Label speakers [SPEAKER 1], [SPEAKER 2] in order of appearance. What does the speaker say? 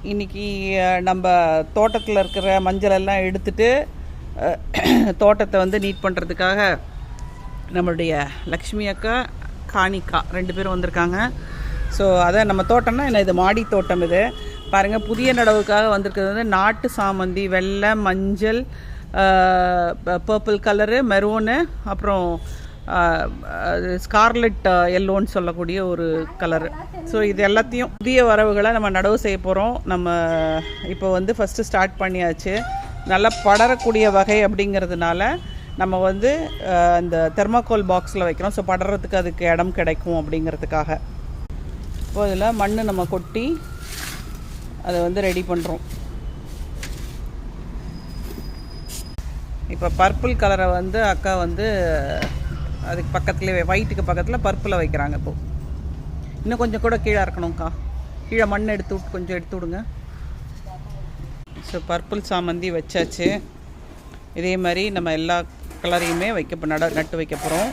[SPEAKER 1] இன்றைக்கி நம்ம தோட்டத்தில் இருக்கிற மஞ்சள் எல்லாம் எடுத்துட்டு தோட்டத்தை வந்து நீட் பண்ணுறதுக்காக நம்மளுடைய லக்ஷ்மி அக்கா காணிக்கா 2 பேரும் வந்திருக்காங்க. ஸோ அதை நம்ம தோட்டம்னா என்ன, இது மாடி தோட்டம். இது பாருங்கள், புதிய நடவுக்காக வந்திருக்கிறது வந்து நாட்டு சாமந்தி, வெள்ளை, மஞ்சள், பர்பிள் கலரு, மெரூனு, அப்புறம் ஸ்கார்லெட் எல்லோன்னு சொல்லக்கூடிய ஒரு கலரு. ஸோ இது எல்லாத்தையும் புதிய வரவுகளை நம்ம நடவு செய்ய போகிறோம். நம்ம இப்போ வந்து ஃபஸ்ட்டு ஸ்டார்ட் பண்ணியாச்சு. நல்லா படரக்கூடிய வகை அப்படிங்கிறதுனால நம்ம வந்து இந்த தெர்மாக்கோல் பாக்ஸில் வைக்கிறோம். ஸோ படறதுக்கு அதுக்கு இடம் கிடைக்கும் அப்படிங்கிறதுக்காக. இப்போ இதில் மண் நம்ம கொட்டி அதை வந்து ரெடி பண்ணுறோம். இப்போ பர்பிள் கலரை வந்து அக்கா வந்து அதுக்கு பக்கத்துலேயே, ஒயிட்டுக்கு பக்கத்தில் பர்பிளை வைக்கிறாங்க. இப்போது இன்னும் கொஞ்சம் கூட கீழே இருக்கணும்க்கா, கீழே மண் எடுத்து விட்டு கொஞ்சம் எடுத்து விடுங்க. ஸோ பர்பிள் சாமந்தி வச்சாச்சு. இதே மாதிரி நம்ம எல்லா கலரையுமே நட்டு வைக்க போகிறோம்.